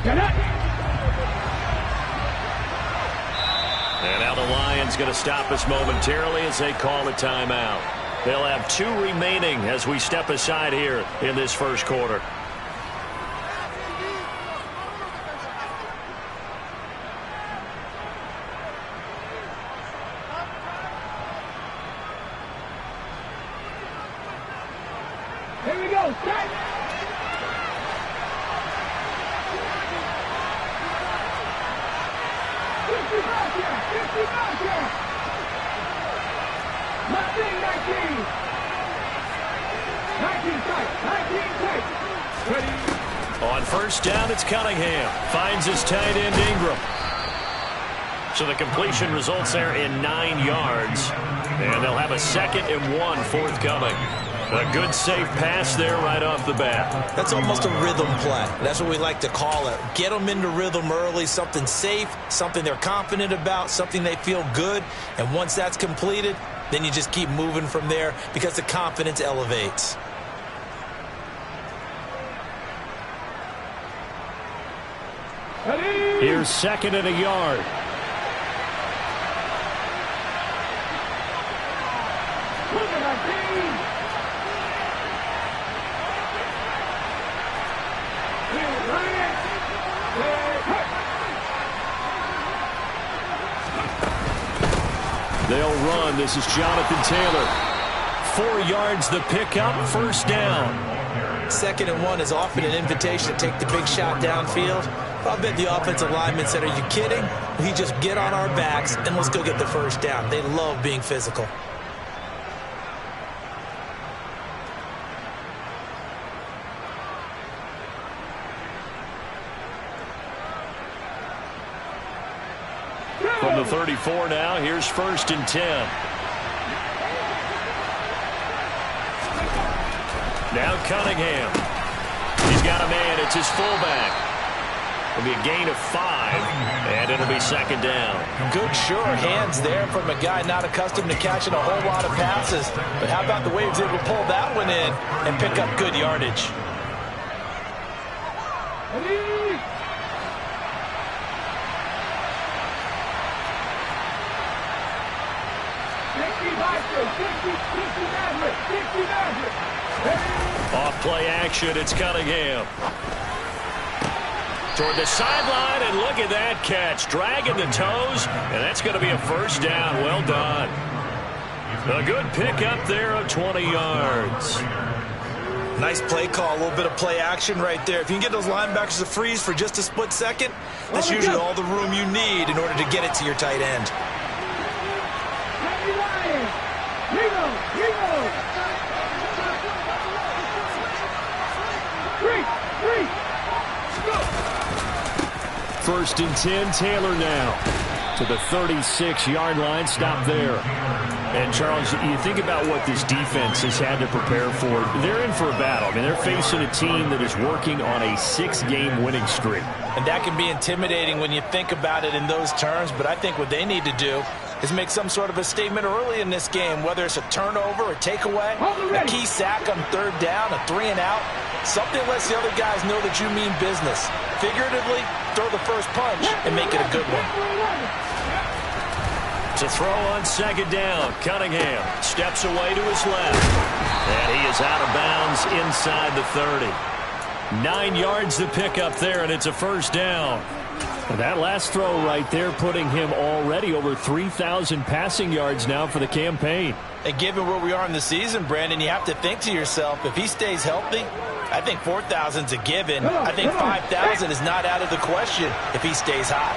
And now the Lions going to stop us momentarily as they call a timeout. They'll have 2 remaining as we step aside here in this first quarter. Here we go, set! On first down, it's Cunningham. Finds his tight end, Ingram. So the completion results there in 9 yards. And they'll have a 2nd and 1 forthcoming. A good, safe pass there right off the bat. That's almost a rhythm play. That's what we like to call it. Get them into rhythm early, something safe, something they're confident about, something they feel good. And once that's completed, then you just keep moving from there because the confidence elevates. Here's 2nd and a yard. They'll run. This is Jonathan Taylor. 4 yards the pickup, first down. 2nd and 1 is often an invitation to take the big shot downfield. I bet the offensive lineman said, are you kidding? We just get on our backs and let's go get the first down. They love being physical. From the 34 now, here's 1st and 10. Now Cunningham. He's got a man. It's his fullback. It'll be a gain of 5, and it'll be 2nd down. Good, sure hands there from a guy not accustomed to catching a whole lot of passes. But how about the way he was able to pull that one in and pick up good yardage? Off play action, it's Cunningham. Toward the sideline, and look at that catch. Dragging the toes, and that's going to be a first down. Well done. A good pickup there of 20 yards. Nice play call, a little bit of play action right there. If you can get those linebackers to freeze for just a split second, that's usually all the room you need in order to get it to your tight end. First and 10, Taylor now to the 36-yard line. Stop there. And, Charles, you think about what this defense has had to prepare for. They're in for a battle. I mean, they're facing a team that is working on a 6-game winning streak. And that can be intimidating when you think about it in those terms, but I think what they need to do is make some sort of a statement early in this game, whether it's a turnover, a takeaway, a key sack on 3rd down, a 3 and out. Something lets the other guys know that you mean business. Figuratively, throw the first punch and make it a good one. To throw on 2nd down, Cunningham steps away to his left. And he is out of bounds inside the 30. 9 yards to pick up there, and it's a first down. And that last throw right there putting him already over 3,000 passing yards now for the campaign. And given where we are in the season, Brandon, you have to think to yourself, if he stays healthy, I think 4,000's a given. I think 5,000 is not out of the question if he stays hot.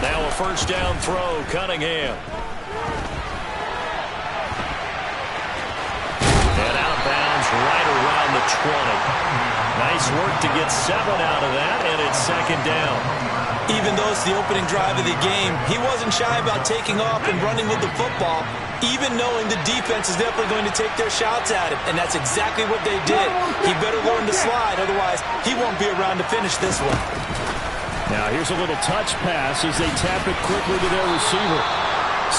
Now a first down throw, Cunningham. And out of bounds right around the 20. Nice work to get 7 out of that, and it's 2nd down. Even though it's the opening drive of the game, he wasn't shy about taking off and running with the football, even knowing the defense is definitely going to take their shots at him, and that's exactly what they did. He better learn to slide, otherwise he won't be around to finish this one. Now here's a little touch pass as they tap it quickly to their receiver.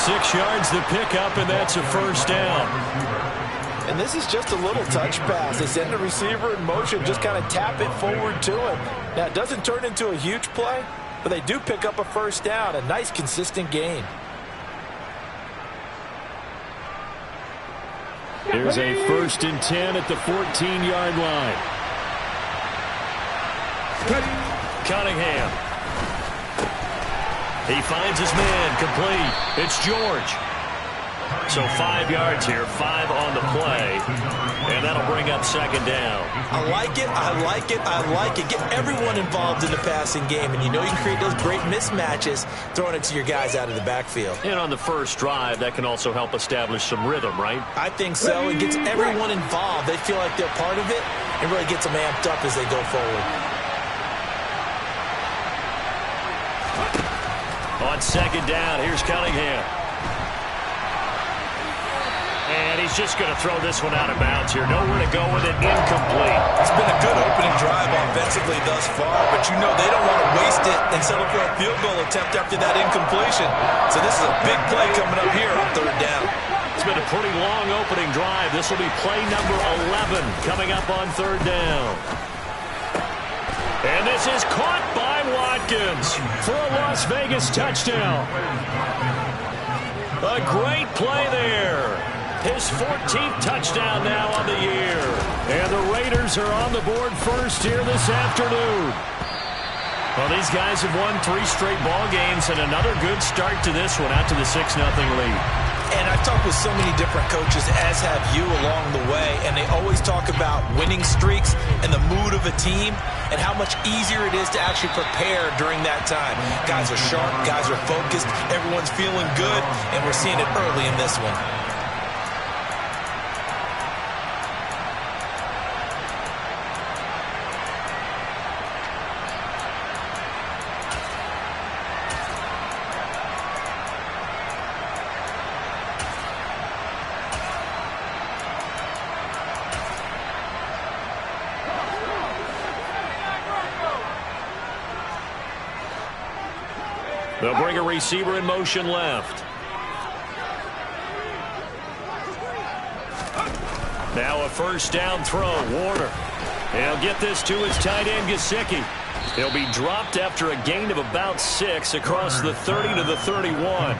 6 yards the pickup, and that's a first down. And this is just a little touch pass. They send the receiver in motion, just kind of tap it forward to him. Now, it doesn't turn into a huge play, but they do pick up a first down. A nice, consistent gain. There's a 1st and 10 at the 14-yard line. Cunningham. He finds his man, complete. It's George. So 5 yards here, 5 on the play, and that'll bring up 2nd down. I like it, I like it, I like it. Get everyone involved in the passing game, and you know you can create those great mismatches throwing it to your guys out of the backfield. And on the first drive, that can also help establish some rhythm, right? I think so. It gets everyone involved. They feel like they're part of it, and really gets them amped up as they go forward. On 2nd down, here's Cunningham. And he's just going to throw this one out of bounds here. Nowhere to go with it. Incomplete. It's been a good opening drive offensively thus far, but you know they don't want to waste it and settle for a field goal attempt after that incompletion. So this is a big play coming up here on 3rd down. It's been a pretty long opening drive. This will be play number 11 coming up on 3rd down. And this is caught by Watkins for a Las Vegas touchdown. A great play there. His 14th touchdown now on the year. And the Raiders are on the board first here this afternoon. Well, these guys have won 3 straight ball games and another good start to this one out to the 6-0 lead. And I've talked with so many different coaches, as have you along the way, and they always talk about winning streaks and the mood of a team and how much easier it is to actually prepare during that time. Guys are sharp, guys are focused, everyone's feeling good, and we're seeing it early in this one. They'll bring a receiver in motion left. Now a 1st down throw. Warner. He'll get this to his tight end, Gesicki. He'll be dropped after a gain of about 6 across the 30 to the 31.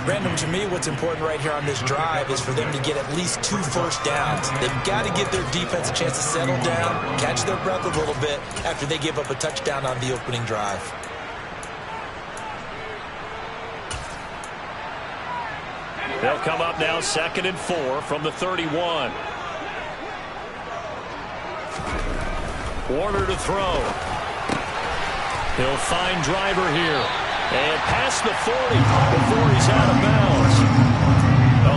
Brandon, to me, what's important right here on this drive is for them to get at least 2 first downs. They've got to give their defense a chance to settle down, catch their breath a little bit after they give up a touchdown on the opening drive. They'll come up now 2nd and 4 from the 31. Warner to throw. He'll find Driver here. And past the 40 before he's out of bounds.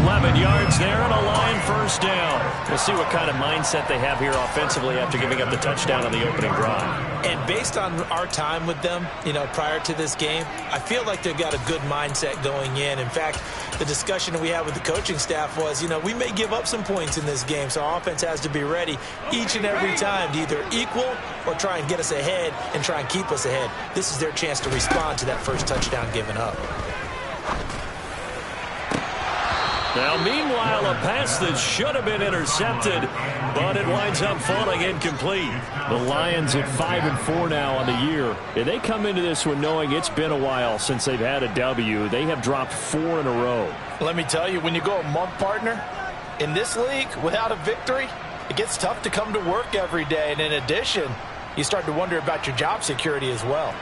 11 yards there and a Lion 1st down. We'll see what kind of mindset they have here offensively after giving up the touchdown on the opening drive. And based on our time with them, you know, prior to this game, I feel like they've got a good mindset going in. In fact, the discussion that we had with the coaching staff was, you know, we may give up some points in this game, so our offense has to be ready each and every time to either equal or try and get us ahead and try and keep us ahead. This is their chance to respond to that first touchdown given up. Now, meanwhile, a pass that should have been intercepted, but it winds up falling incomplete. The Lions at 5-4 now on the year. And they come into this one knowing it's been a while since they've had a W. They have dropped 4 in a row. Let me tell you, when you go a month, partner, in this league, without a victory, it gets tough to come to work every day. And in addition, you start to wonder about your job security as well.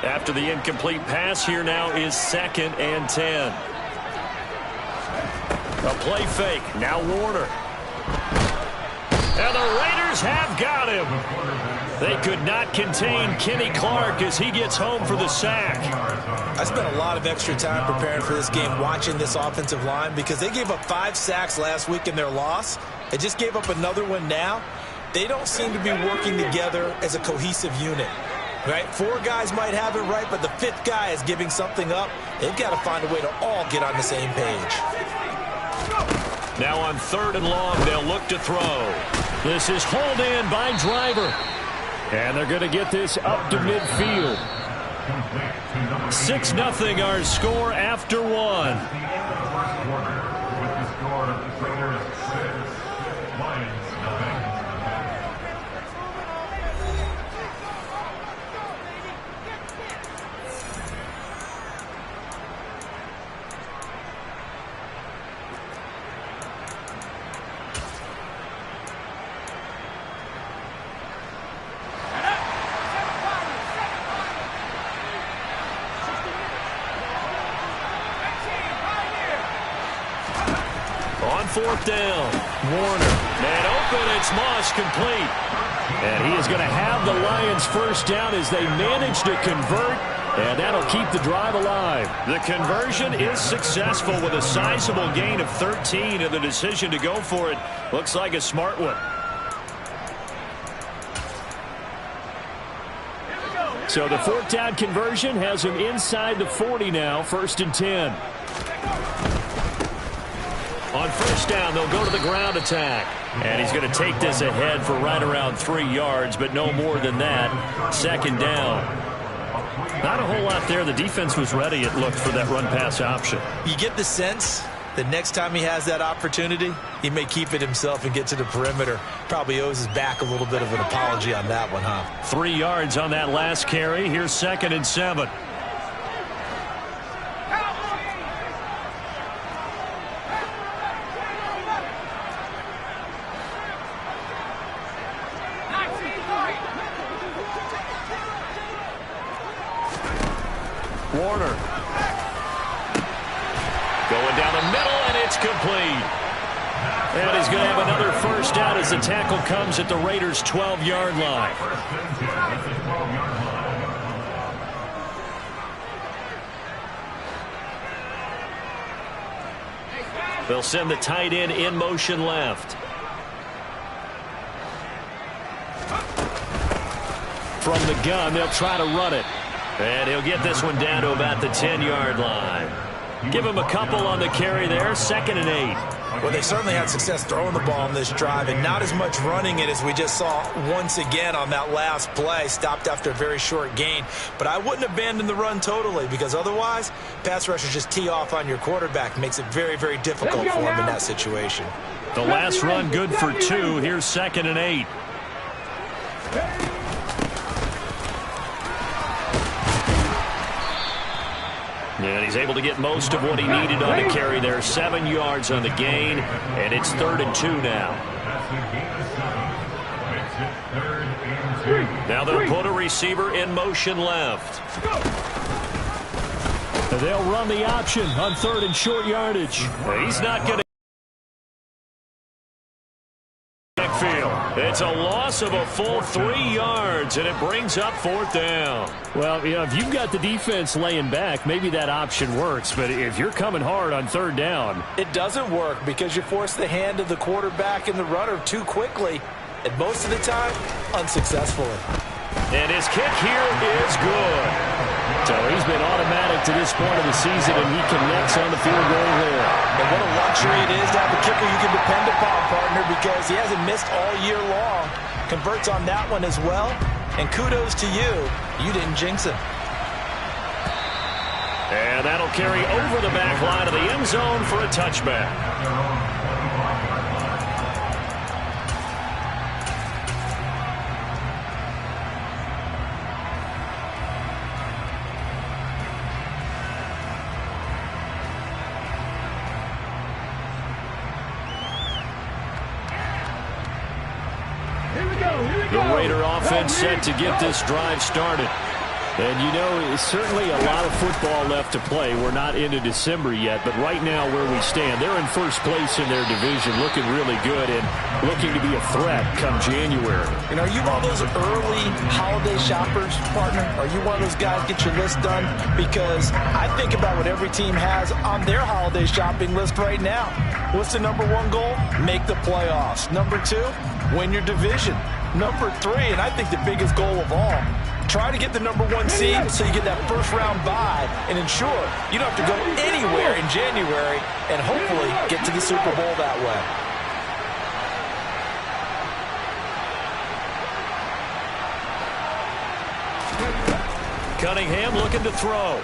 After the incomplete pass, here now is 2nd and 10. A play fake. Now Warner. And the Raiders have got him. They could not contain Kenny Clark as he gets home for the sack. I spent a lot of extra time preparing for this game, watching this offensive line, because they gave up 5 sacks last week in their loss. They just gave up another one now. They don't seem to be working together as a cohesive unit. Right? 4 guys might have it right, but the 5th guy is giving something up. They've got to find a way to all get on the same page. Now on 3rd and long, they'll look to throw. This is hauled in by Driver. And they're going to get this up to midfield. 6-0 our score after one. On fourth down, Warner. Man open, it's Moss, complete. And he is going to have the Lions first down as they manage to convert, and that'll keep the drive alive. The conversion is successful with a sizable gain of 13, and the decision to go for it looks like a smart one. So the fourth down conversion has him inside the 40 now, 1st and 10. On first down, they'll go to the ground attack. And he's going to take this ahead for right around 3 yards, but no more than that. 2nd down. Not a whole lot there. The defense was ready, it looked, for that run-pass option. You get the sense that next time he has that opportunity, he may keep it himself and get to the perimeter. Probably owes his back a little bit of an apology on that one, huh? 3 yards on that last carry. Here's 2nd and 7. Warner. Going down the middle, and it's complete. And he's going to have another first down as the tackle comes at the Raiders' 12-yard line. They'll send the tight end in motion left. From the gun, they'll try to run it. And he'll get this one down to about the 10-yard line. Give him a couple on the carry there. 2nd and 8. Well, they certainly had success throwing the ball on this drive, and not as much running it as we just saw once again on that last play. Stopped after a very short gain. But I wouldn't abandon the run totally, because otherwise, pass rushers just tee off on your quarterback. Makes it very, very difficult for him in that situation. The last run good for 2. Here's 2nd and 8. And he's able to get most of what he needed on the carry there. 7 yards on the gain, and it's 3rd and 2 now. Now they'll put a receiver in motion left. They'll run the option on 3rd and short yardage. He's not going to. It's a loss of a full 3 yards, and it brings up 4th down. Well, you know, if you've got the defense laying back, maybe that option works. But if you're coming hard on 3rd down, it doesn't work because you force the hand of the quarterback and the runner too quickly, and most of the time, unsuccessfully. And his kick here is good. So he's been automatic to this point of the season, and he connects on the field goal there. And what a luxury it is to have a kicker you can depend upon, partner, because he hasn't missed all year long. Converts on that one as well. And kudos to you. You didn't jinx him. And that'll carry over the back line of the end zone for a touchback. The Raider offense set to get this drive started. And, you know, it's certainly a lot of football left to play. We're not into December yet, but right now where we stand, they're in first place in their division, looking really good and looking to be a threat come January. And are you one of those early holiday shoppers, partner? Are you one of those guys get your list done? Because I think about what every team has on their holiday shopping list right now. What's the number 1 goal? Make the playoffs. Number 2, win your division. Number 3, and I think the biggest goal of all, try to get the number 1 seed so you get that first round bye and ensure you don't have to go anywhere in January and hopefully get to the Super Bowl that way. Cunningham looking to throw.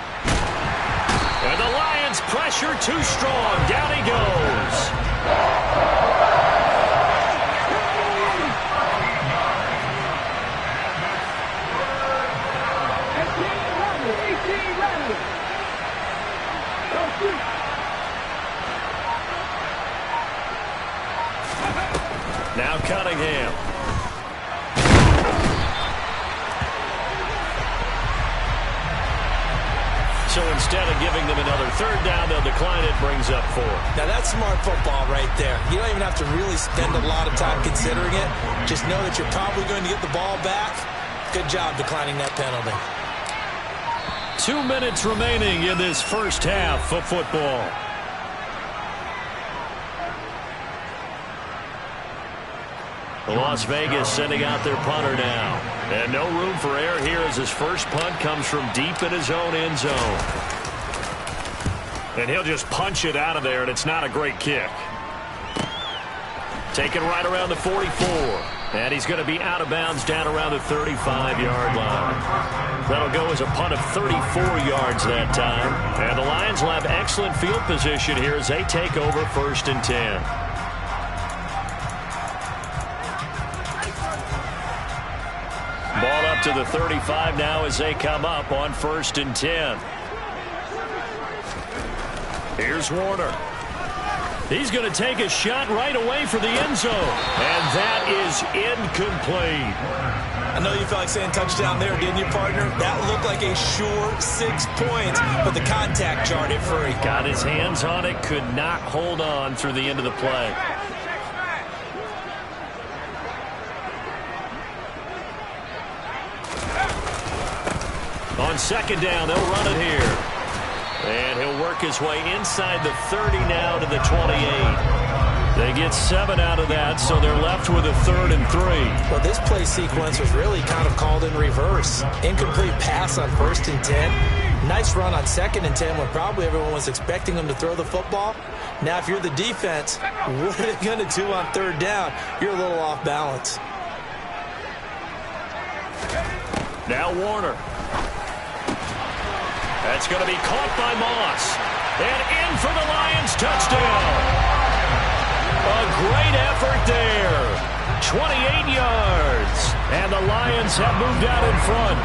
And the Lions pressure too strong. Down he goes. Now Cunningham. So instead of giving them another third down, they'll decline it, brings up 4. Now that's smart football right there. You don't even have to really spend a lot of time considering it. Just know that you're probably going to get the ball back. Good job declining that penalty. 2 minutes remaining in this first half of football. Las Vegas sending out their punter now. And no room for error here as his first punt comes from deep in his own end zone. And he'll just punch it out of there, and it's not a great kick. Taken right around the 44. And he's going to be out of bounds down around the 35-yard line. That'll go as a punt of 34 yards that time. And the Lions will have excellent field position here as they take over 1st and 10. Ball up to the 35 now as they come up on 1st and 10. Here's Warner. He's going to take a shot right away for the end zone. And that is incomplete. I know you felt like saying touchdown there, didn't you, partner? That looked like a sure 6 points, but the contact jarred it free. Got his hands on it, could not hold on through the end of the play. On 2nd down, they'll run it here. And he'll work his way inside the 30 now to the 28. They get 7 out of that, so they're left with a 3rd and 3. Well, this play sequence was really kind of called in reverse. Incomplete pass on 1st and 10. Nice run on 2nd and 10 when probably everyone was expecting them to throw the football. Now, if you're the defense, what are they going to do on 3rd down? You're a little off balance. Now Warner. That's going to be caught by Moss. And in for the Lions touchdown. A great effort there. 28 yards. And the Lions have moved out in front.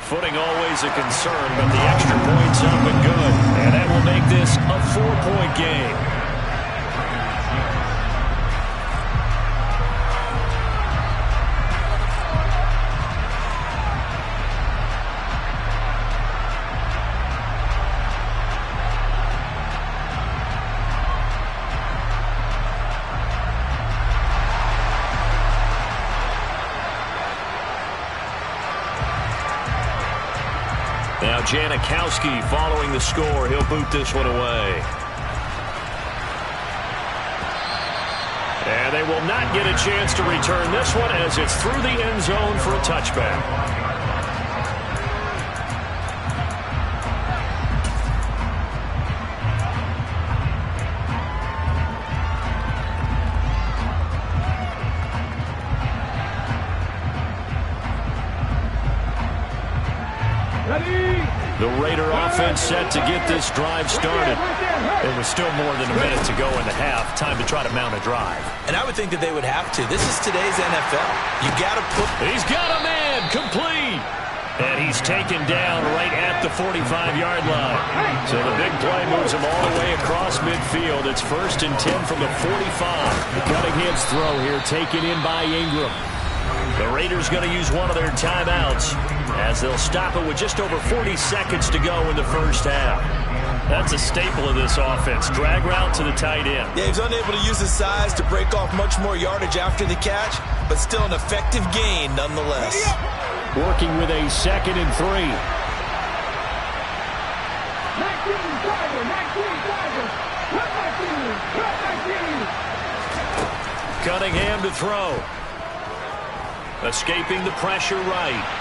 Footing always a concern, but the extra point's up and good. And that will make this a 4-point game. Now Janikowski following the score. He'll boot this one away. And they will not get a chance to return this one as it's through the end zone for a touchback. The Raider offense set to get this drive started. It was still more than a minute to go in the half. Time to try to mount a drive. And I would think that they would have to. This is today's NFL. You got to put... He's got a man complete. And he's taken down right at the 45-yard line. So the big play moves him all the way across midfield. It's 1st and 10 from the 45. Cunningham's throw here taken in by Ingram. The Raiders going to use one of their timeouts as they'll stop it with just over 40 seconds to go in the first half. That's a staple of this offense. Drag route to the tight end. Yeah, he's unable to use his size to break off much more yardage after the catch, but still an effective gain nonetheless. Working with a 2nd and 3. Cunningham to throw. Escaping the pressure right.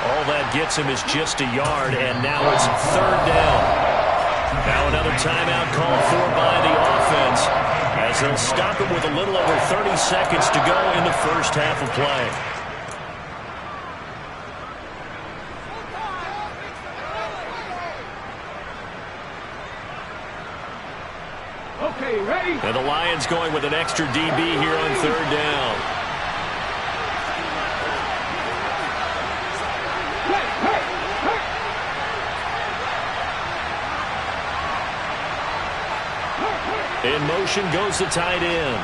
All that gets him is just a yard, and now it's 3rd down. Now another timeout called for by the offense as they'll stop him with a little over 30 seconds to go in the first half of play. Okay, ready? And the Lions going with an extra DB here on third down. In motion goes the tight end.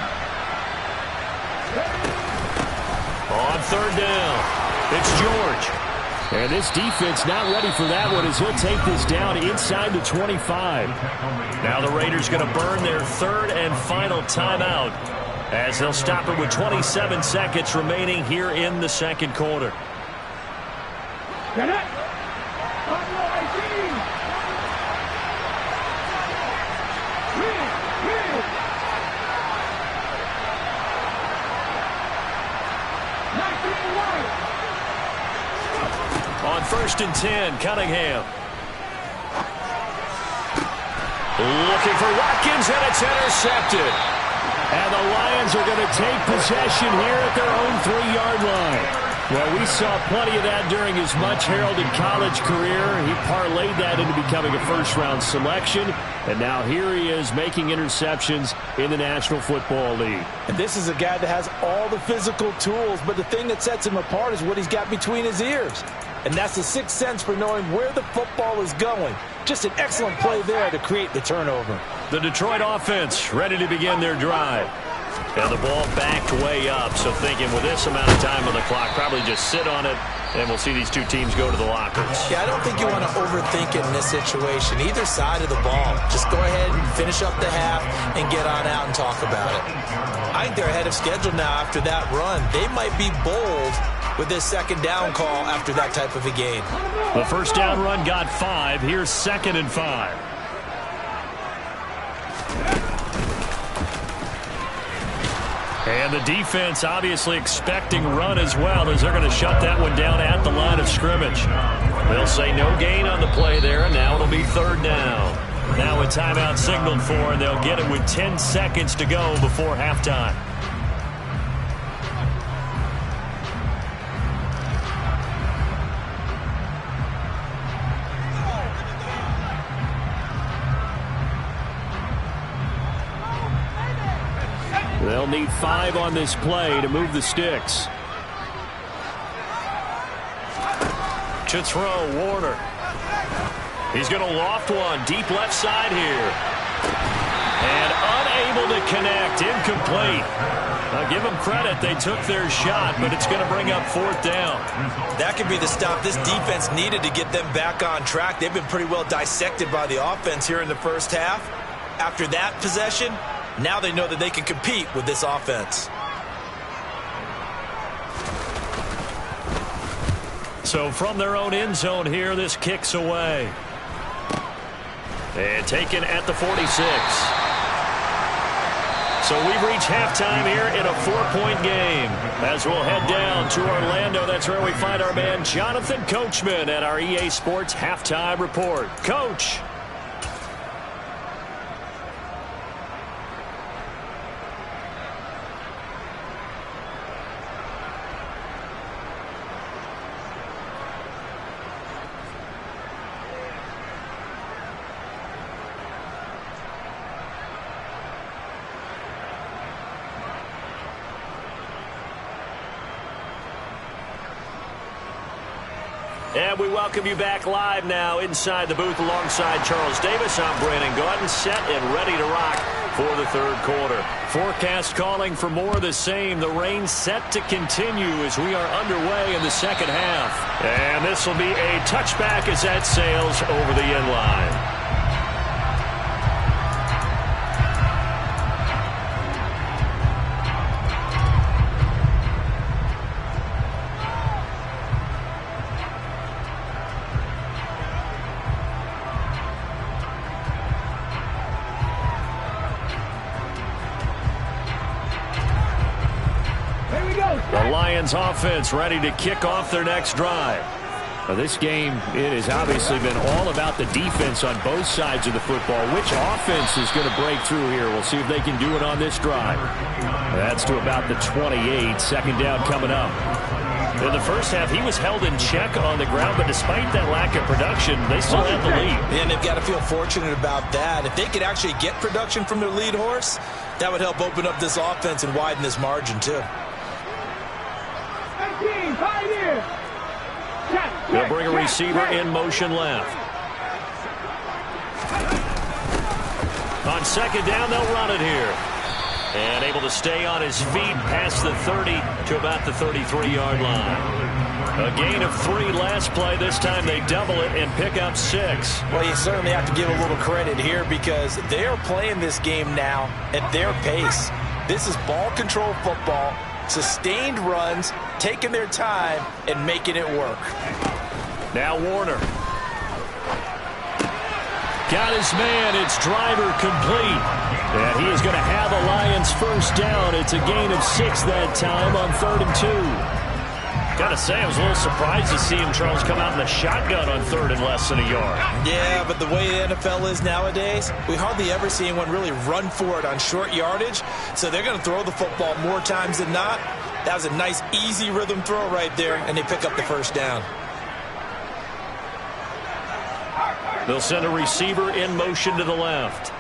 On third down, it's George. And this defense not ready for that one as he'll take this down inside the 25. Now the Raiders going to burn their third and final timeout as they'll stop it with 27 seconds remaining here in the second quarter. Get it. On 1st and 10, Cunningham. Looking for Watkins, and it's intercepted. And the Lions are going to take possession here at their own 3-yard line. Well, we saw plenty of that during his much-heralded college career. He parlayed that into becoming a first-round selection. And now here he is making interceptions in the National Football League. And this is a guy that has all the physical tools, but the thing that sets him apart is what he's got between his ears. And that's the sixth sense for knowing where the football is going. Just an excellent play there to create the turnover. The Detroit offense ready to begin their drive. And the ball backed way up, so thinking with this amount of time on the clock, probably just sit on it, and we'll see these two teams go to the lockers. Yeah, I don't think you want to overthink it in this situation. Either side of the ball. Just go ahead and finish up the half and get on out and talk about it. I think they're ahead of schedule now after that run. They might be bold with this second down call after that type of a game. The first down run got 5. Here's 2nd and 5. And the defense obviously expecting run as well as they're going to shut that one down at the line of scrimmage. They'll say no gain on the play there, and now it'll be 3rd down. Now a timeout signaled for, and they'll get it with 10 seconds to go before halftime. They'll need 5 on this play to move the sticks. To throw, Warner. He's going to loft one deep left side here. And unable to connect, incomplete. I'll give them credit, they took their shot, but it's going to bring up 4th down. That could be the stop this defense needed to get them back on track. They've been pretty well dissected by the offense here in the first half. After that possession, now they know that they can compete with this offense. So from their own end zone here, this kicks away. And taken at the 46. So we've reached halftime here in a 4-point game. As we'll head down to Orlando, that's where we find our man Jonathan Coachman at our EA Sports Halftime Report. Coach. And we welcome you back live now inside the booth alongside Charles Davis. I'm Brandon Gaudin, set and ready to rock for the 3rd quarter. Forecast calling for more of the same. The rain set to continue as we are underway in the second half. And this will be a touchback as that sails over the end line. The Lions offense ready to kick off their next drive. This game, it has obviously been all about the defense on both sides of the football. Which offense is going to break through here? We'll see if they can do it on this drive. That's to about the 28. Second down coming up. In the first half, he was held in check on the ground, but despite that lack of production, they still have the lead. And they've got to feel fortunate about that. If they could actually get production from their lead horse, that would help open up this offense and widen this margin, too. 18, 5 years. They'll bring a receiver in motion left. On second down, they'll run it here. And able to stay on his feet past the 30 to about the 33-yard line. A gain of 3 last play. This time they double it and pick up 6. Well, you certainly have to give a little credit here because they are playing this game now at their pace. This is ball control football, sustained runs, taking their time, and making it work. Now Warner. Got his man. It's Driver complete. And he is going to have a Lions first down. It's a gain of 6 that time on 3rd and 2. Got to say, I was a little surprised to see him, Charles, come out in the shotgun on 3rd and less than a yard. Yeah, but the way the NFL is nowadays, we hardly ever see anyone really run for it on short yardage. So they're going to throw the football more times than not. That was a nice, easy rhythm throw right there, and they pick up the first down. They'll send a receiver in motion to the left.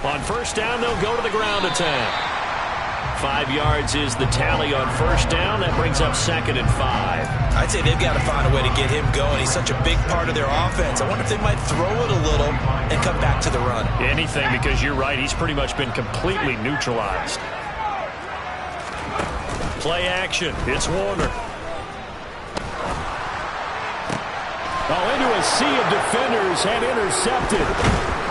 On first down, they'll go to the ground attack. 5 yards is the tally on first down. That brings up 2nd and 5. I'd say they've got to find a way to get him going. He's such a big part of their offense. I wonder if they might throw it a little and come back to the run. Anything, because you're right. He's pretty much been completely neutralized. Play action. It's Warner. Into a sea of defenders and intercepted.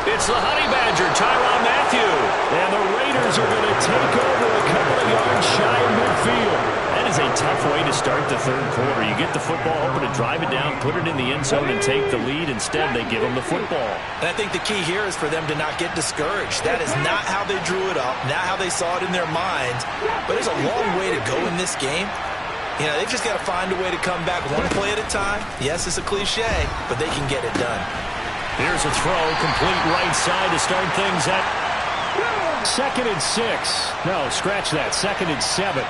It's the Honey Badger, Tyrann Mathieu. And the Raiders are going to take over a couple of yards shy of midfield. That is a tough way to start the 3rd quarter. You get the football, hoping to drive it down, put it in the end zone, and take the lead. Instead, they give them the football. And I think the key here is for them to not get discouraged. That is not how they drew it up, not how they saw it in their minds. But there's a long way to go in this game. You know, they've just got to find a way to come back one play at a time. Yes, it's a cliche, but they can get it done. Here's a throw, complete right side to start things at 2nd and 6. No, scratch that. 2nd and 7.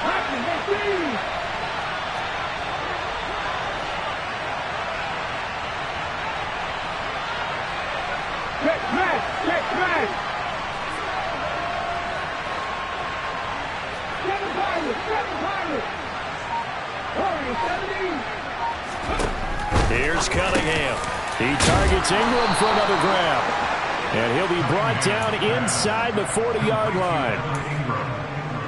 Check smash! Check smash! 7 Pirates! 7 Pirates! Here's Cunningham. He targets Ingram for another grab. And he'll be brought down inside the 40-yard line.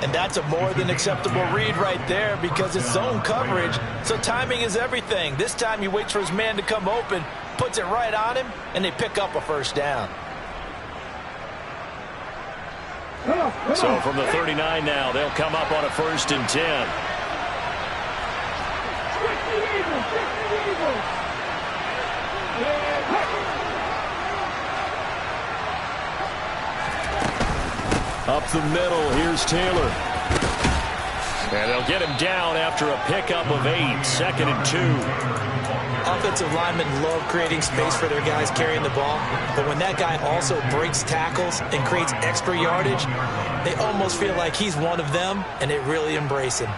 And that's a more than acceptable read right there because it's zone coverage, so timing is everything. This time he waits for his man to come open, puts it right on him, and they pick up a first down. So from the 39 now, they'll come up on a 1st and 10. Up the middle, here's Taylor. And they'll get him down after a pickup of 8, 2nd and 2. Offensive linemen love creating space for their guys carrying the ball, but when that guy also breaks tackles and creates extra yardage, they almost feel like he's one of them, and they really embrace him.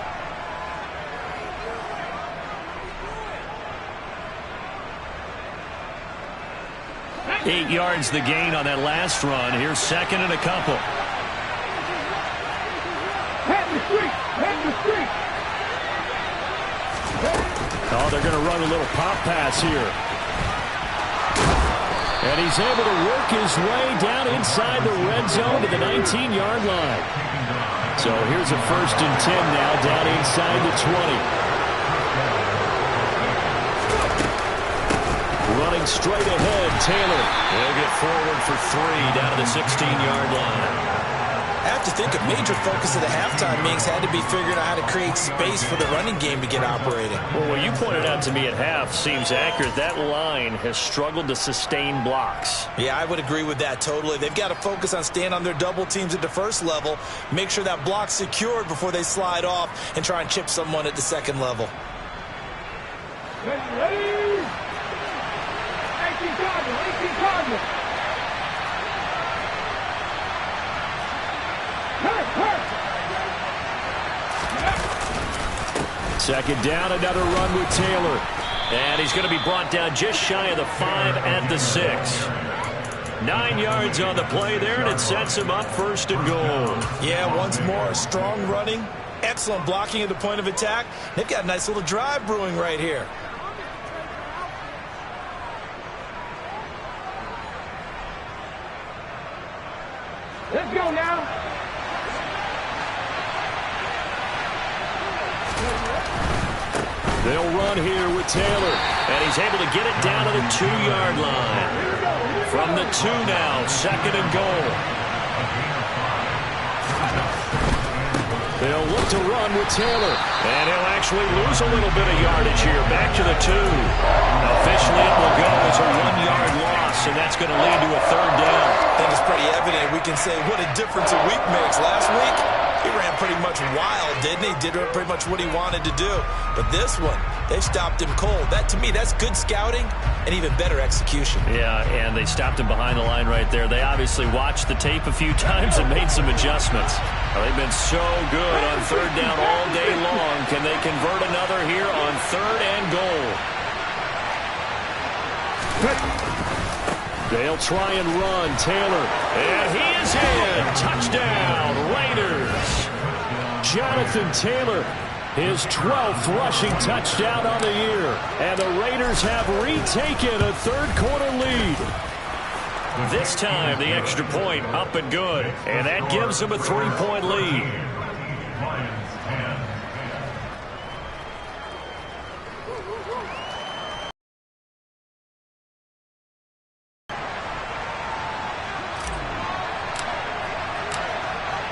Eight yards the gain on that last run. Here's 2nd and a couple. Oh, they're going to run a little pop pass here. And he's able to work his way down inside the red zone to the 19-yard line. So here's a 1st and 10 now down inside the 20. Running straight ahead, Taylor. He'll get forward for 3 down to the 16-yard line. I have to think a major focus of the halftime meetings had to be figuring out how to create space for the running game to get operating. Well, what you pointed out to me at half seems accurate. That line has struggled to sustain blocks. Yeah, I would agree with that totally. They've got to focus on staying on their double teams at the first level, make sure that block's secured before they slide off and try and chip someone at the second level. Ready? 18 Cardinals. Second down, another run with Taylor. And he's going to be brought down just shy of the 5 at the 6. 9 yards on the play there, and it sets him up first and goal. Yeah, once more, strong running, excellent blocking at the point of attack. They've got a nice little drive brewing right here. Let's go now. They'll run here with Taylor, and he's able to get it down to the 2-yard line. From the 2 now, second and goal. They'll look to run with Taylor, and he'll actually lose a little bit of yardage here. Back to the 2. Officially, it will go as a 1-yard loss, and that's going to lead to a third down. I think it's pretty evident. We can say what a difference a week makes. Last week, he ran pretty much wild, didn't he? Did pretty much what he wanted to do. But this one, they stopped him cold. That, to me, that's good scouting and even better execution. Yeah, and they stopped him behind the line right there. They obviously watched the tape a few times and made some adjustments. They've been so good on third down all day long. Can they convert another here on third and goal? They'll try and run. Taylor. And he is in. Touchdown, Raiders. Jonathan Taylor, his 12th rushing touchdown on the year. And the Raiders have retaken a third-quarter lead. This time, the extra point up and good. And that gives them a 3-point lead.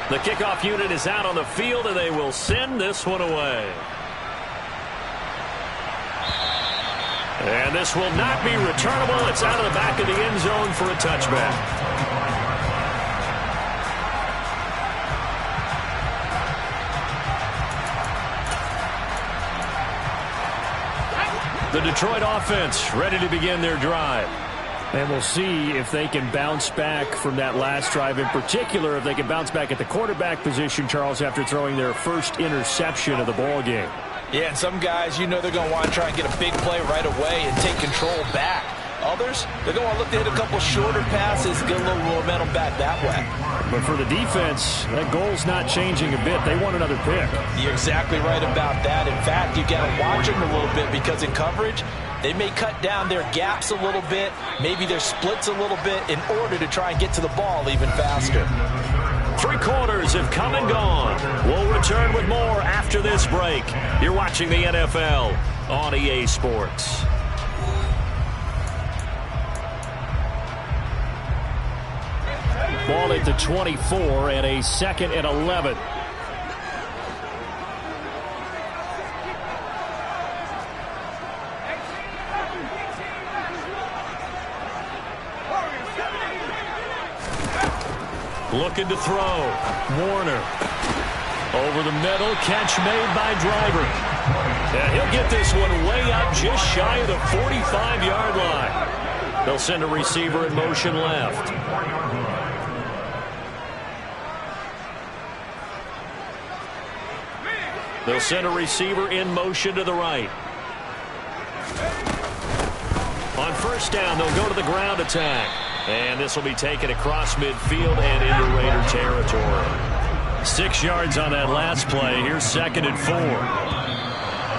The kickoff unit is out on the field, and they will send this one away. And this will not be returnable. It's out of the back of the end zone for a touchback. The Detroit offense ready to begin their drive. And we'll see if they can bounce back from that last drive, in particular if they can bounce back at the quarterback position, Charles, after throwing their first interception of the ball game. Yeah, and some guys, you know they're going to want to try and get a big play right away and take control back. Others, they're going to want to look to hit a couple shorter passes, get a little momentum back that way. But for the defense, that goal's not changing a bit. They want another pick. You're exactly right about that. In fact, you got to watch them a little bit because in coverage, they may cut down their gaps a little bit, maybe their splits a little bit in order to try and get to the ball even faster. 3 quarters have come and gone. We'll return with more after this break. You're watching the NFL on EA Sports. Ball at the 24 and a 2nd and 11. Looking to throw. Warner. Over the middle. Catch made by Driver. And he'll get this one way up just shy of the 45-yard line. They'll send a receiver in motion left. They'll send a receiver in motion to the right. On first down, they'll go to the ground attack. And this will be taken across midfield and into Raider territory. 6 yards on that last play. Here's 2nd and 4.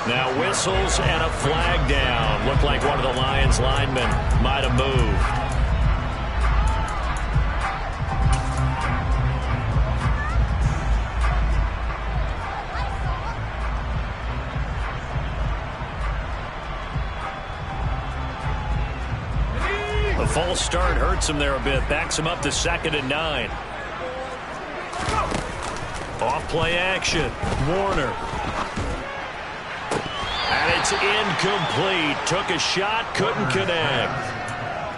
Now whistles and a flag down. Looked like one of the Lions linemen might have moved. The false start hurts him there a bit. Backs him up to 2nd and 9. Off play action. Warner. And it's incomplete. Took a shot, couldn't connect.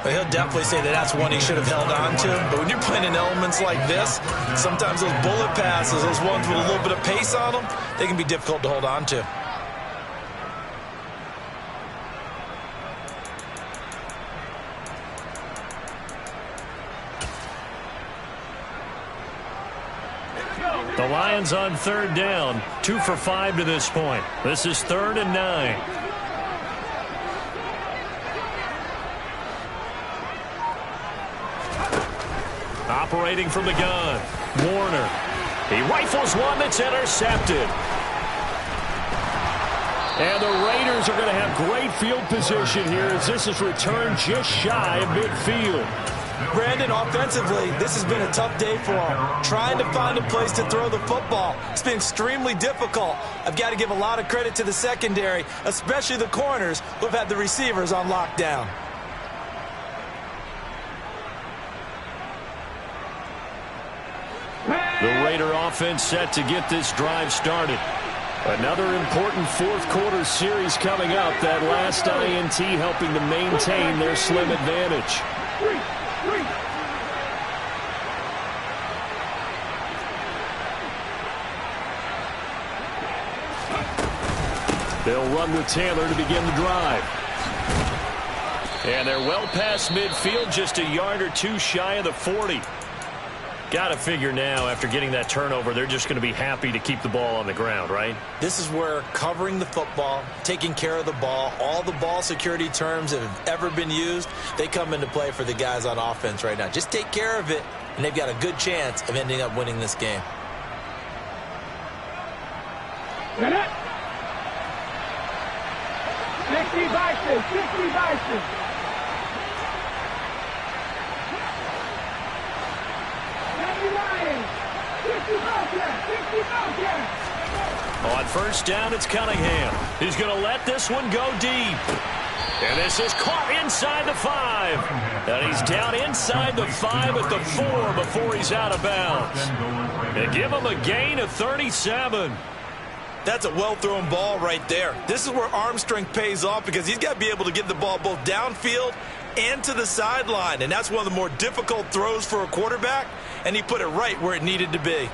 Well, he'll definitely say that that's one he should have held on to. But when you're playing in elements like this, sometimes those bullet passes, those ones with a little bit of pace on them, they can be difficult to hold on to. The Lions on third down, 2 for 5 to this point. This is 3rd and 9. Operating from the gun, Warner. He rifles one that's intercepted. And the Raiders are going to have great field position here as this is returned just shy of midfield. Brandon, offensively, this has been a tough day for him. Trying to find a place to throw the football. It's been extremely difficult. I've got to give a lot of credit to the secondary, especially the corners who have had the receivers on lockdown. The Raider offense set to get this drive started. Another important fourth quarter series coming up. That last INT helping to maintain their slim advantage. They'll run with Taylor to begin the drive. And they're well past midfield, just a yard or two shy of the 40. Got to figure now, after getting that turnover, they're just going to be happy to keep the ball on the ground, right? This is where covering the football, taking care of the ball, all the ball security terms that have ever been used, they come into play for the guys on offense right now. Just take care of it, and they've got a good chance of ending up winning this game. Get it. 60 Bison, 60 Bison. On first down, it's Cunningham. He's going to let this one go deep. And this is caught inside the 5. And he's down inside the 5 at the 4 before he's out of bounds. They give him a gain of 37. That's a well-thrown ball right there. This is where arm strength pays off because he's got to be able to get the ball both downfield and to the sideline. And that's one of the more difficult throws for a quarterback. And he put it right where it needed to be.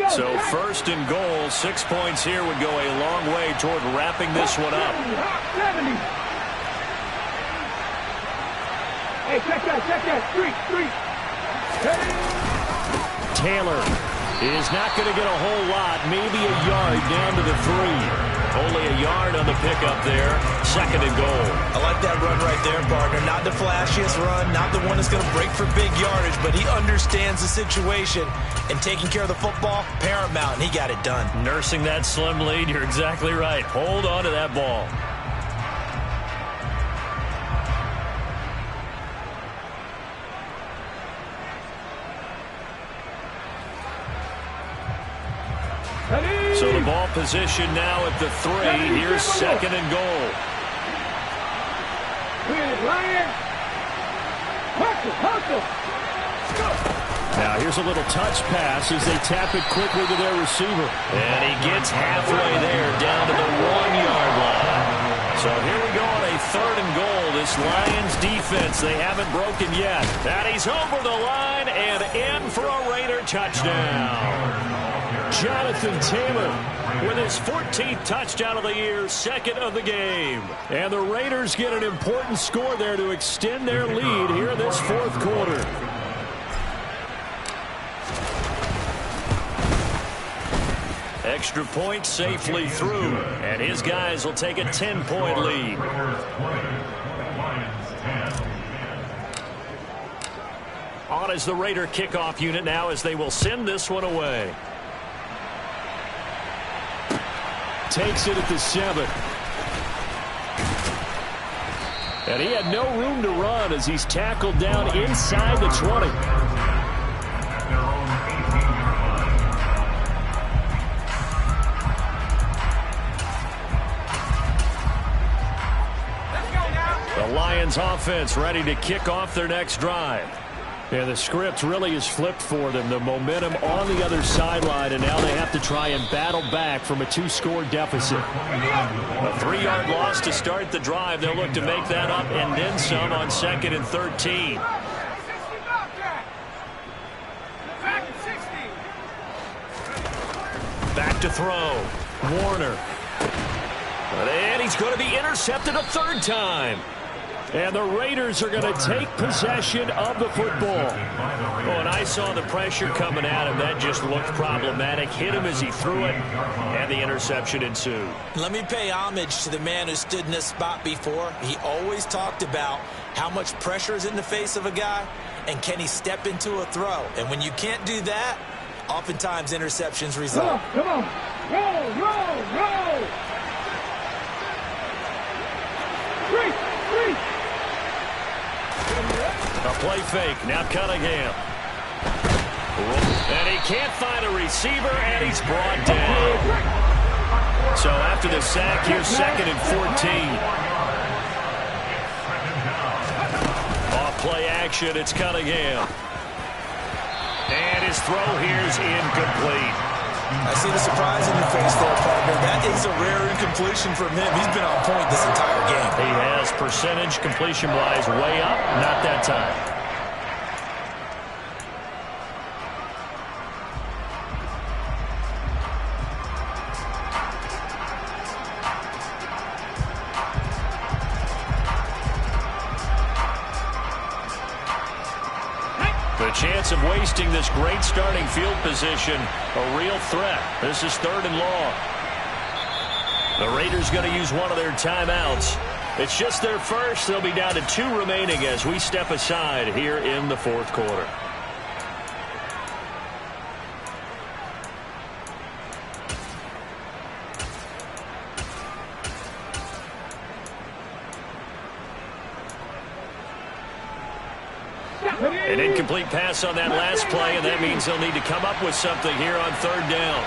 So first and goal, 6 points here would go a long way toward wrapping this one up. Hey, check that, street. Taylor is not going to get a whole lot, maybe a yard down to the 3. Only a yard on the pickup there, 2nd and goal. I like that run right there, partner. Not the flashiest run, not the one that's going to break for big yardage, but he understands the situation, and taking care of the football, paramount, and he got it done. Nursing that slim lead, you're exactly right. Hold on to that ball. So the ball position now at the 3. Here's 2nd and goal. Now here's a little touch pass as they tap it quickly to their receiver. And he gets halfway there down to the 1-yard line. So here we go on a 3rd and goal. This Lions defense, they haven't broken yet. And he's over the line and in for a Raider touchdown. Jonathan Taylor with his 14th touchdown of the year, 2nd of the game. And the Raiders get an important score there to extend their lead here in this 4th quarter. Extra point safely through, and his guys will take a 10-point lead. On is the Raider kickoff unit now as they will send this one away. Takes it at the 7. And he had no room to run as he's tackled down inside the 20. The Lions offense ready to kick off their next drive. And the script really is flipped for them. The momentum on the other sideline, and now they have to try and battle back from a 2-score deficit. A 3-yard loss to start the drive. They'll look to make that up and then some on 2nd and 13. Back to throw. Warner. And he's going to be intercepted a 3rd time. And the Raiders are going to take possession of the football. Oh, and I saw the pressure coming at him. That just looked problematic. Hit him as he threw it, and the interception ensued. Let me pay homage to the man who stood in this spot before. He always talked about how much pressure is in the face of a guy, and can he step into a throw. And when you can't do that, oftentimes interceptions result. Come on. Roll. 3. A play fake. Now Cunningham. And he can't find a receiver, and he's brought down. So after the sack, here's 2nd and 14. Off play action, it's Cunningham. And his throw here is incomplete. I see the surprise in your face there, partner. That is a rare incompletion from him. He's been on point this entire game. He has percentage completion-wise way up. Not that time. The chance of wasting this great starting field position, a real threat. This is 3rd and long. The Raiders going to use one of their timeouts. It's just their first. They'll be down to 2 remaining as we step aside here in the 4th quarter. An incomplete pass on that last play, and that means they'll need to come up with something here on 3rd down.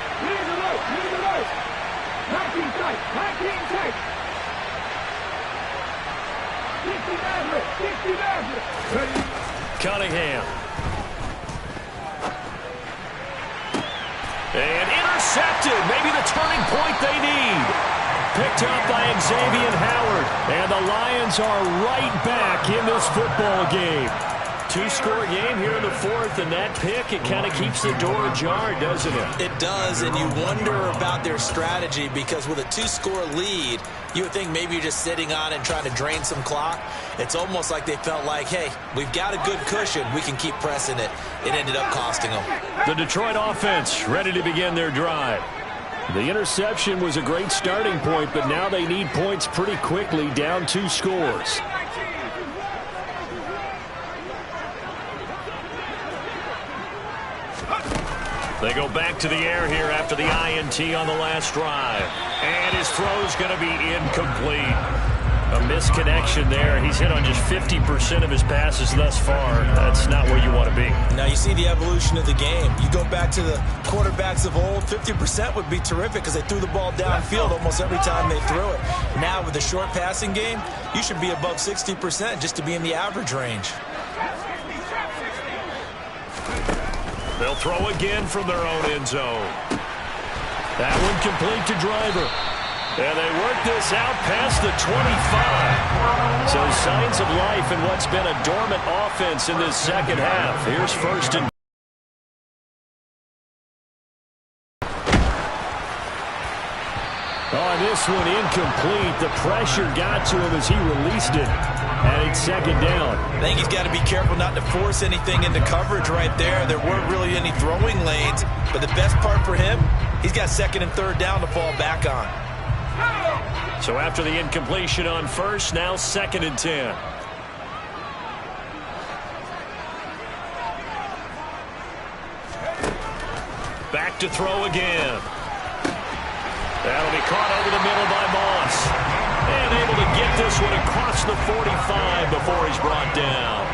Cunningham. And intercepted. Maybe the turning point they need. Picked up by Xavier Howard. And the Lions are right back in this football game. 2-score game here in the 4th, and that pick, it kind of keeps the door ajar, doesn't it? It does, and you wonder about their strategy because with a 2-score lead, you would think maybe you're just sitting on and trying to drain some clock. It's almost like they felt like, hey, we've got a good cushion. We can keep pressing it. It ended up costing them. The Detroit offense ready to begin their drive. The interception was a great starting point, but now they need points pretty quickly, down 2 scores. They go back to the air here after the INT on the last drive. And his throw's going to be incomplete. A misconnection there. He's hit on just 50% of his passes thus far. That's not where you want to be. Now you see the evolution of the game. You go back to the quarterbacks of old, 50% would be terrific because they threw the ball downfield almost every time they threw it. Now with the short passing game, you should be above 60% just to be in the average range. They'll throw again from their own end zone. That one complete to Driver. And they work this out past the 25. So signs of life in what's been a dormant offense in this 2nd half. Here's 1st and this one incomplete. The pressure got to him as he released it. And it's 2nd down. I think he's got to be careful not to force anything into coverage right there. There weren't really any throwing lanes. But the best part for him, he's got 2nd and 3rd down to fall back on. So after the incompletion on 1st, now 2nd and 10. Back to throw again. That'll be caught over the middle by Moss. And able to get this one across the 45 before he's brought down.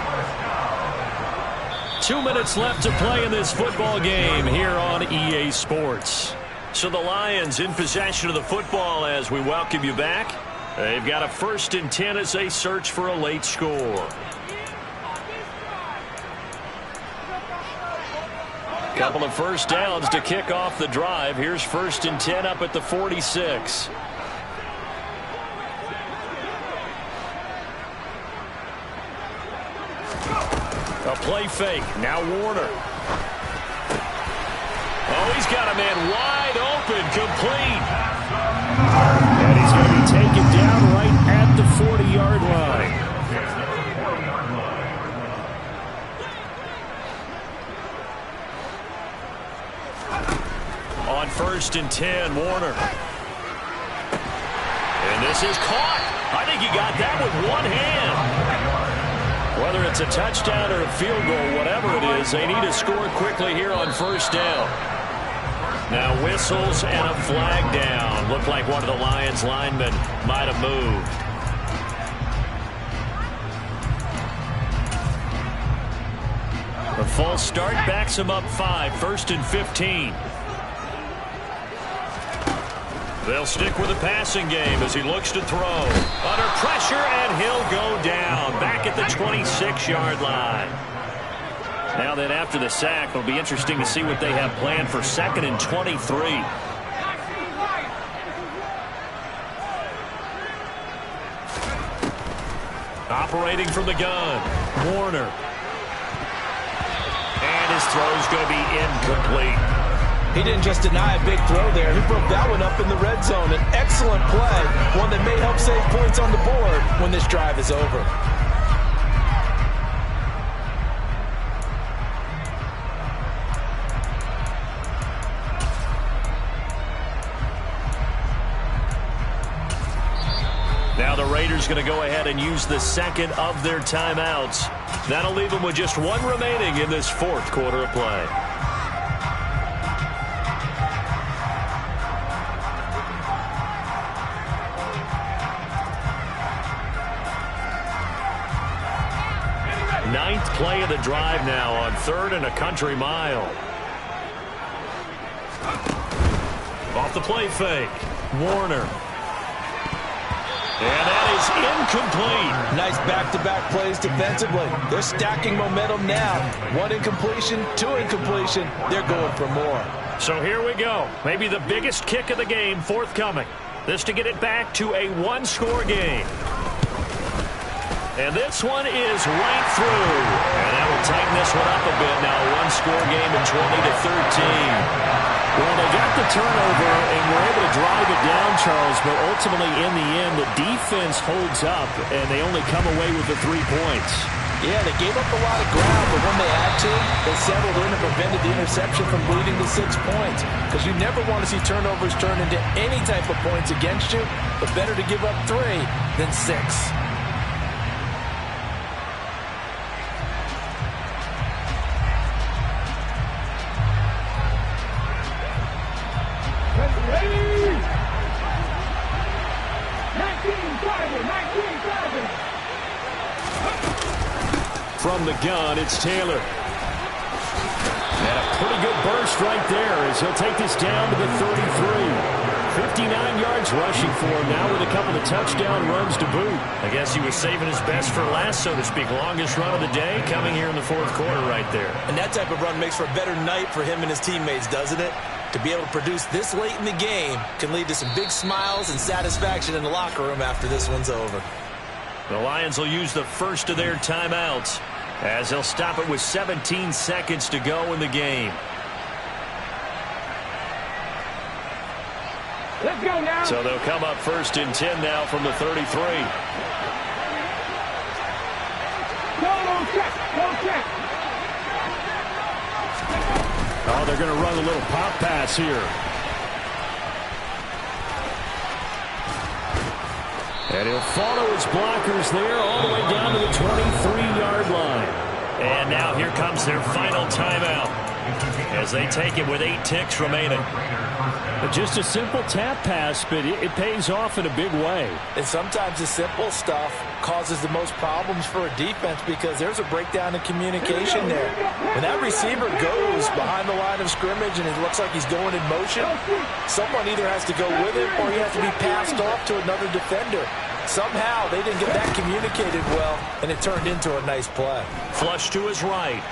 2 minutes left to play in this football game here on EA Sports. So the Lions in possession of the football as we welcome you back. They've got a 1st and 10 as they search for a late score. Couple of first downs to kick off the drive. Here's 1st and 10 up at the 46. A play fake. Now Warner. Oh, he's got a man wide open, complete. And he's going to be taken down right at the 40-yard line. On 1st and 10, Warner. And this is caught. I think he got that with one hand. Whether it's a touchdown or a field goal, whatever it is, they need to score quickly here on 1st down. Now whistles and a flag down. Looked like one of the Lions linemen might have moved. A false start backs him up 5, 1st and 15. They'll stick with the passing game as he looks to throw. Under pressure, and he'll go down. Back at the 26-yard line. Now then, after the sack, it'll be interesting to see what they have planned for 2nd and 23. Operating from the gun, Warner. And his throw's going to be incomplete. He didn't just deny a big throw there. He broke that one up in the red zone. An excellent play, one that may help save points on the board when this drive is over. Now the Raiders going to go ahead and use the 2nd of their timeouts. That'll leave them with just 1 remaining in this 4th quarter of play. Ninth play of the drive now on 3rd and a country mile. Off the play fake, Warner. And that is incomplete. Nice back-to-back plays defensively. They're stacking momentum now. 1 incompletion, 2 incompletion. They're going for more. So here we go. Maybe the biggest kick of the game forthcoming. This to get it back to a 1-score game. And this one is right through. And that will tighten this one up a bit now. A 1-score game at 20-13. Well, they got the turnover and were able to drive it down, Charles, but ultimately in the end, the defense holds up, and they only come away with the 3 points. Yeah, they gave up a lot of ground, but when they had to, they settled in and prevented the interception from leading to 6 points. Because you never want to see turnovers turn into any type of points against you, but better to give up 3 than 6. From the gun, it's Taylor. And a pretty good burst right there as he'll take this down to the 33. 59 yards rushing for him now with a couple of touchdown runs to boot. I guess he was saving his best for last, so to speak. Longest run of the day coming here in the 4th quarter right there. And that type of run makes for a better night for him and his teammates, doesn't it? To be able to produce this late in the game can lead to some big smiles and satisfaction in the locker room after this one's over. The Lions will use the 1st of their timeouts as they'll stop it with 17 seconds to go in the game. Let's go now. So they'll come up 1st and 10 now from the 33. Go check. Oh, they're going to run a little pop pass here. And he'll follow his blockers there all the way down to the 23-yard line. And now here comes their final timeout as they take it with 8 ticks remaining. Just a simple tap pass, but it pays off in a big way. And sometimes the simple stuff causes the most problems for a defense because there's a breakdown in communication there. When that receiver goes behind the line of scrimmage and it looks like he's going in motion, someone either has to go with him or he has to be passed off to another defender. Somehow they didn't get that communicated well, and it turned into a nice play. Flush to his right.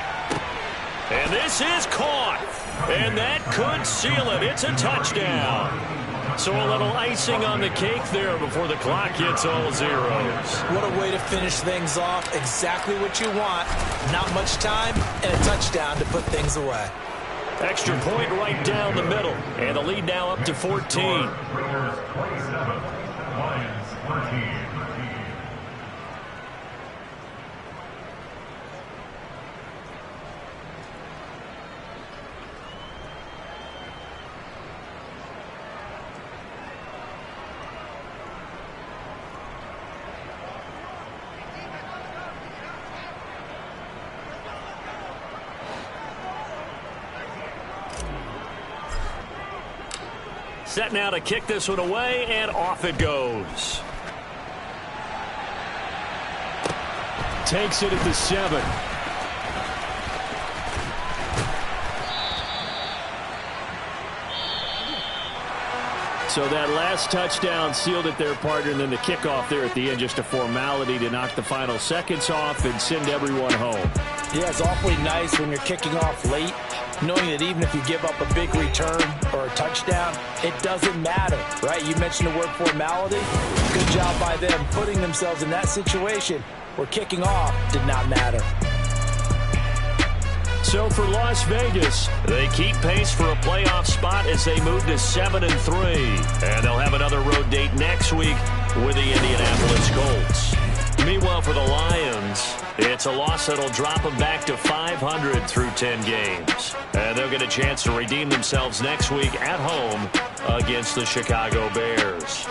And this is caught. And that could seal it. It's a touchdown. So a little icing on the cake there before the clock hits all zeros. What a way to finish things off. Exactly what you want. Not much time and a touchdown to put things away. Extra point right down the middle. And the lead now up to 14. Set now to kick this one away, and off it goes. Takes it at the 7. So that last touchdown sealed it there, partner, and then the kickoff there at the end, just a formality to knock the final seconds off and send everyone home. Yeah, it's awfully nice when you're kicking off late, knowing that even if you give up a big return or a touchdown, it doesn't matter, right? You mentioned the word formality. Good job by them putting themselves in that situation where kicking off did not matter. So for Las Vegas, they keep pace for a playoff spot as they move to 7-3. And they'll have another road date next week with the Indianapolis Colts. Meanwhile, for the Lions, it's a loss that'll drop them back to 500 through 10 games. And they'll get a chance to redeem themselves next week at home against the Chicago Bears.